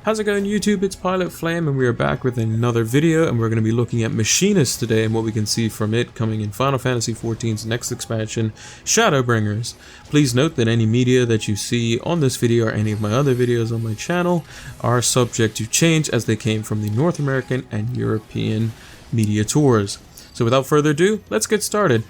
How's it going, YouTube? It's Pilot Flame, and we are back with another video, and we're going to be looking at Machinist today and what we can see from it coming in Final Fantasy XIV's next expansion, Shadowbringers. Please note that any media that you see on this video or any of my other videos on my channel are subject to change as they came from the North American and European media tours. So without further ado, let's get started.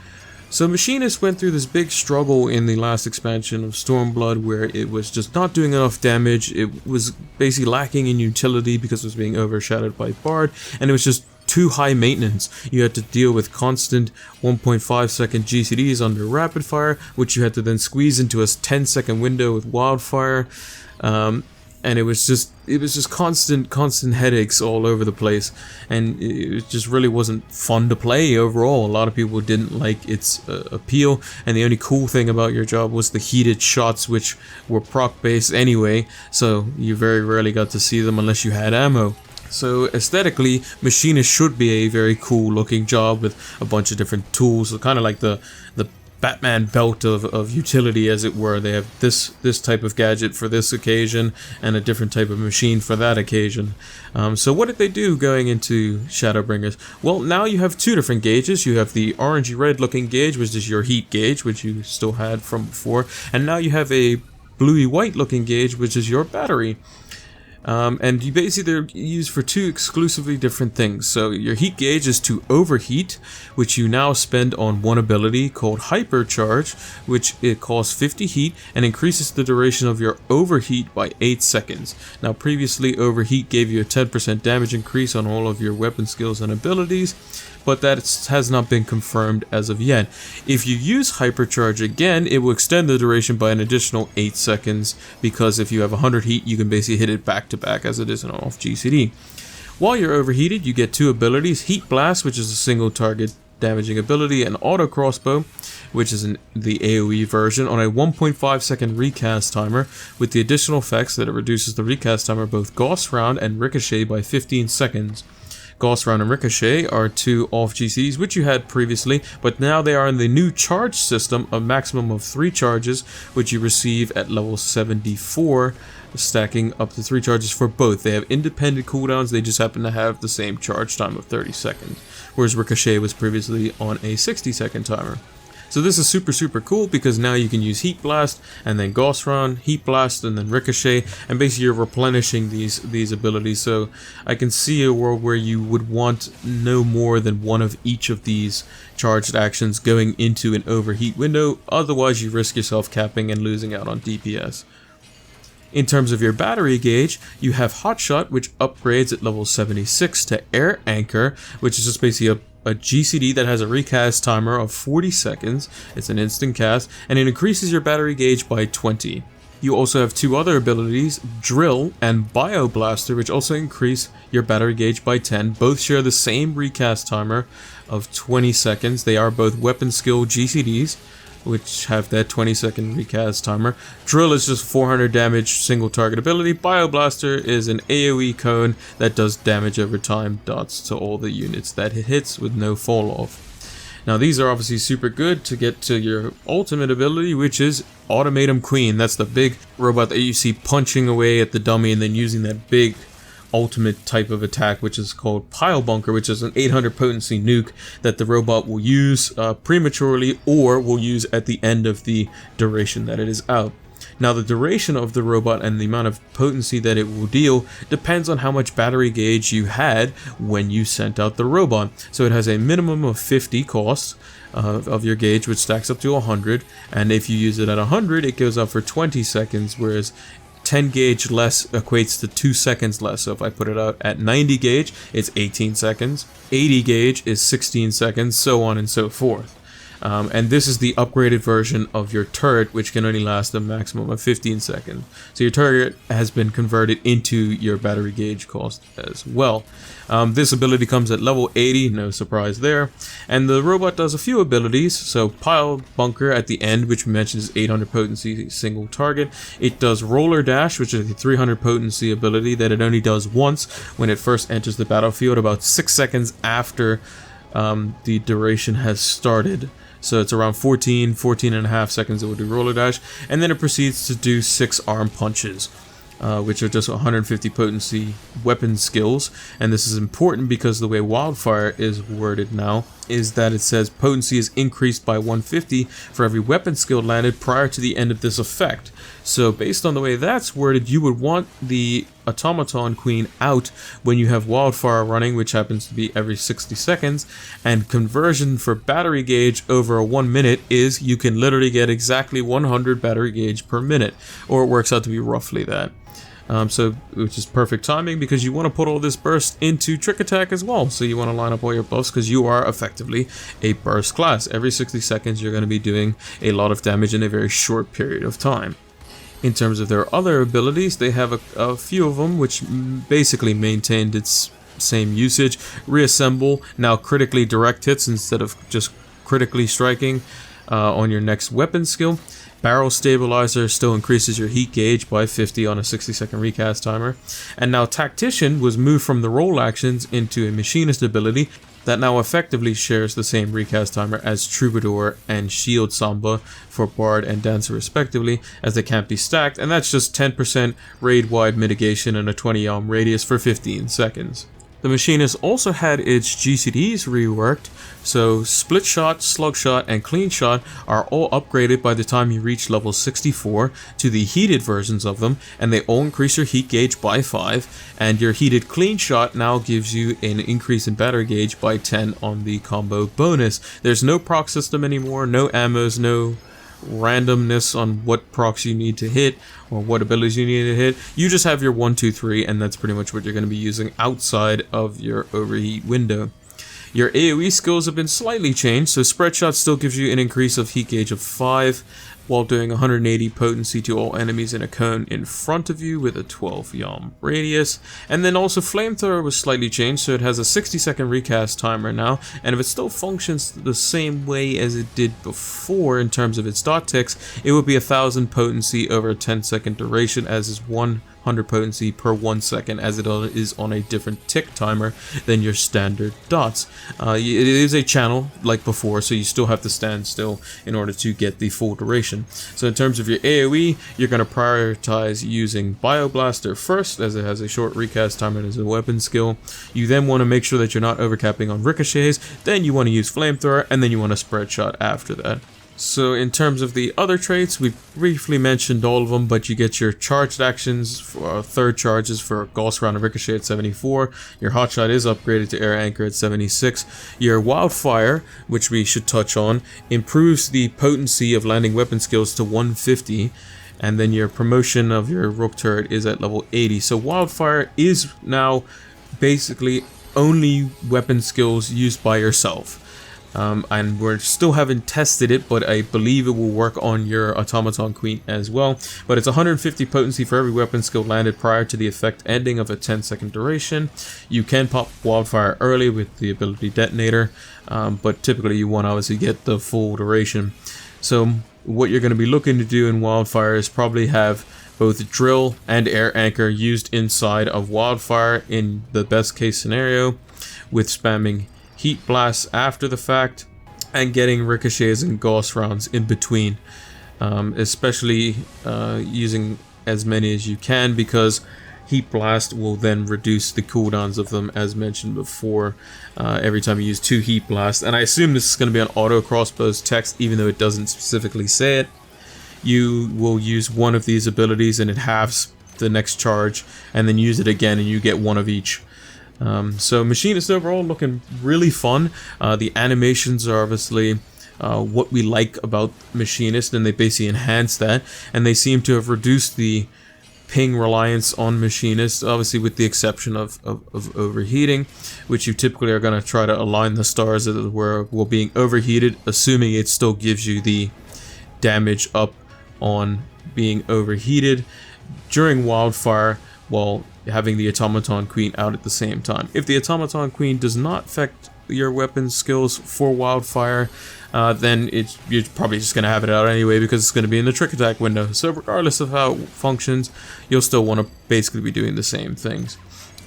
So Machinist went through this big struggle in the last expansion of Stormblood where it was just not doing enough damage. It was basically lacking in utility because it was being overshadowed by Bard, and it was just too high maintenance. You had to deal with constant 1.5 second GCDs under rapid fire, which you had to then squeeze into a 10-second window with wildfire. And it was just constant headaches all over the place, and it just really wasn't fun to play overall. A lot of people didn't like its appeal, and the only cool thing about your job was the heated shots, which were proc based anyway, so you very rarely got to see them unless you had ammo. So aesthetically, Machinist should be a very cool looking job with a bunch of different tools, so kind of like the Batman belt of utility, as it were. They have this type of gadget for this occasion and a different type of machine for that occasion. So what did they do going into Shadowbringers? Well, now you have two different gauges. You have the orangey red looking gauge, which is your heat gauge, which you still had from before, and now you have a bluey white looking gauge, which is your battery. And you basically, they're used for two exclusively different things. So your heat gauge is to overheat, which you now spend on one ability called Hypercharge, which it costs 50 heat and increases the duration of your overheat by 8 seconds. Now previously, overheat gave you a 10% damage increase on all of your weapon skills and abilities, but that has not been confirmed as of yet. If you use Hypercharge again, it will extend the duration by an additional 8 seconds, because if you have 100 heat, you can basically hit it back to back as it is an off GCD. While you're overheated, you get two abilities: Heat Blast, which is a single target damaging ability, and Auto Crossbow, which is the AoE version, on a 1.5 second recast timer, with the additional effects that it reduces the recast timer both Gauss Round and Ricochet by 15 seconds. Gauss Round and Ricochet are two off GCs which you had previously, but now they are in the new charge system, a maximum of 3 charges, which you receive at level 74, stacking up to 3 charges for both. They have independent cooldowns, they just happen to have the same charge time of 30 seconds, whereas Ricochet was previously on a 60-second timer. So this is super cool, because now you can use Heat Blast and then Gauss Round, Heat Blast and then Ricochet, and basically you're replenishing these abilities. So I can see a world where you would want no more than one of each of these charged actions going into an overheat window, otherwise you risk yourself capping and losing out on DPS. In terms of your battery gauge, you have Hotshot, which upgrades at level 76 to Air Anchor, which is just basically a GCD that has a recast timer of 40 seconds. It's an instant cast, and it increases your battery gauge by 20. You also have two other abilities, Drill and Bioblaster, which also increase your battery gauge by 10. Both share the same recast timer of 20 seconds. They are both weapon skill GCDs, which have that 20-second recast timer. Drill is just 400 damage single target ability. Bioblaster is an AoE cone that does damage over time, dots to all the units that it hits with no fall off. Now these are obviously super good to get to your ultimate ability, which is Automatum Queen. That's the big robot that you see punching away at the dummy and then using that big ultimate type of attack, which is called Pile Bunker, which is an 800 potency nuke that the robot will use prematurely or will use at the end of the duration that it is out. Now the duration of the robot and the amount of potency that it will deal depends on how much battery gauge you had when you sent out the robot. So it has a minimum of 50 cost of your gauge, which stacks up to 100, and if you use it at 100, it goes up for 20 seconds, whereas 10 gauge less equates to 2 seconds less. So if I put it out at 90 gauge, it's 18 seconds. 80 gauge is 16 seconds, so on and so forth. And this is the upgraded version of your turret, which can only last a maximum of 15 seconds. So your turret has been converted into your battery gauge cost as well. This ability comes at level 80, no surprise there. And the robot does a few abilities. So Pile Bunker at the end, which mentions 800 potency single target. It does Roller Dash, which is a 300 potency ability that it only does once when it first enters the battlefield, about 6 seconds after the duration has started. So it's around 14 and a half seconds it will do Roller Dash, and then it proceeds to do 6 arm punches. which are just 150 potency weapon skills. And this is important because the way Wildfire is worded now is that it says potency is increased by 150 for every weapon skill landed prior to the end of this effect. So based on the way that's worded, you would want the Automaton Queen out when you have Wildfire running, which happens to be every 60 seconds. And conversion for battery gauge over a 1 minute is you can literally get exactly 100 battery gauge per minute, or it works out to be roughly that. Which is perfect timing because you want to put all this burst into Trick Attack as well. So you want to line up all your buffs because you are effectively a burst class. Every 60 seconds you're going to be doing a lot of damage in a very short period of time. In terms of their other abilities, they have a few of them which basically maintained its same usage. Reassemble, now critically direct hits instead of just critically striking on your next weapon skill. Barrel Stabilizer still increases your heat gauge by 50 on a 60-second recast timer. And now Tactician was moved from the roll actions into a Machinist ability that now effectively shares the same recast timer as Troubadour and Shield Samba for Bard and Dancer respectively, as they can't be stacked, and that's just 10% raid-wide mitigation and a 20 ohm radius for 15 seconds. The Machinist also had its GCDs reworked, so Split Shot, Slug Shot, and Clean Shot are all upgraded by the time you reach level 64 to the heated versions of them, and they all increase your heat gauge by 5, and your heated Clean Shot now gives you an increase in battery gauge by 10 on the combo bonus. There's no proc system anymore, no ammos, no randomness on what procs you need to hit or what abilities you need to hit. You just have your 1, 2, 3, and that's pretty much what you're going to be using outside of your overheat window. Your AoE skills have been slightly changed, so Spread Shot still gives you an increase of heat gauge of 5 while doing 180 potency to all enemies in a cone in front of you with a 12 yalm radius. And then also Flamethrower was slightly changed, so it has a 60-second recast timer now, and if it still functions the same way as it did before in terms of its dot ticks, it would be 1000 potency over a 10-second duration, as is 100 potency per 1 second, as it is on a different tick timer than your standard dots. It is a channel like before, so you still have to stand still in order to get the full duration. So in terms of your AoE, you're going to prioritize using Bioblaster first, as it has a short recast timer as a weapon skill. You then want to make sure that you're not overcapping on ricochets, then you want to use Flamethrower, and then you want to Spread Shot after that. So in terms of the other traits, we briefly mentioned all of them, but you get your charged actions for third charges for Gauss Round and Ricochet at 74. Your Hotshot is upgraded to Air Anchor at 76. Your Wildfire, which we should touch on, improves the potency of landing weapon skills to 150. And then your promotion of your Rook Turret is at level 80. So Wildfire is now basically only weapon skills used by yourself. And we still haven't tested it, but I believe it will work on your Automaton Queen as well. But it's 150 potency for every weapon skill landed prior to the effect ending of a 10-second duration. You can pop Wildfire early with the ability Detonator, but typically you want to obviously get the full duration. So what you're going to be looking to do in Wildfire is probably have both Drill and Air Anchor used inside of Wildfire in the best case scenario, with spamming Heat Blasts after the fact and getting ricochets and Gauss rounds in between, especially using as many as you can, because Heat Blast will then reduce the cooldowns of them, as mentioned before, every time you use 2 Heat Blasts. And I assume this is going to be on auto crossbows text, even though it doesn't specifically say it. You will use one of these abilities and it halves the next charge, and then use it again and you get one of each. So Machinist overall looking really fun. The animations are obviously what we like about Machinist, and they basically enhance that, and they seem to have reduced the ping reliance on Machinist, obviously with the exception of overheating, which you typically are going to try to align the stars as it were while being overheated, assuming it still gives you the damage up on being overheated during Wildfire, while having the Automaton Queen out at the same time. If the Automaton Queen does not affect your weapon skills for Wildfire, then you're probably just going to have it out anyway, because it's going to be in the Trick Attack window. So regardless of how it functions, you'll still want to basically be doing the same things.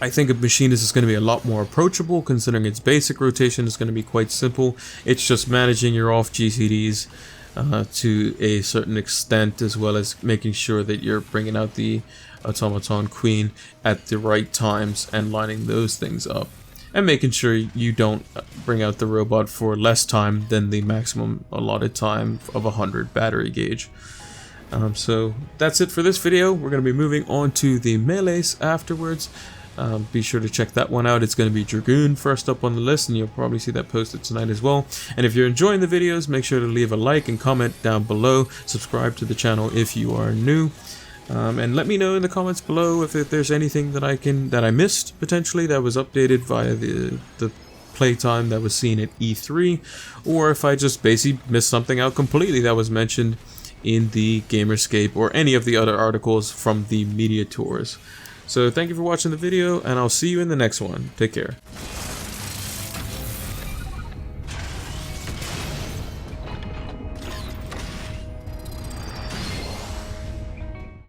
I think a Machinist is going to be a lot more approachable, considering its basic rotation is going to be quite simple. It's just managing your off GCDs to a certain extent, as well as making sure that you're bringing out the automaton queen at the right times and lining those things up, and making sure you don't bring out the robot for less time than the maximum allotted time of 100 battery gauge. So that's it for this video. We're going to be moving on to the melees afterwards. Be sure to check that one out. It's going to be Dragoon first up on the list, and you'll probably see that posted tonight as well. And if you're enjoying the videos, make sure to leave a like and comment down below. Subscribe to the channel if you are new. And let me know in the comments below if there's anything that I missed potentially that was updated via the playtime that was seen at E3, or if I just basically missed something out completely that was mentioned in the Gamerscape or any of the other articles from the media tours. So thank you for watching the video, and I'll see you in the next one. Take care.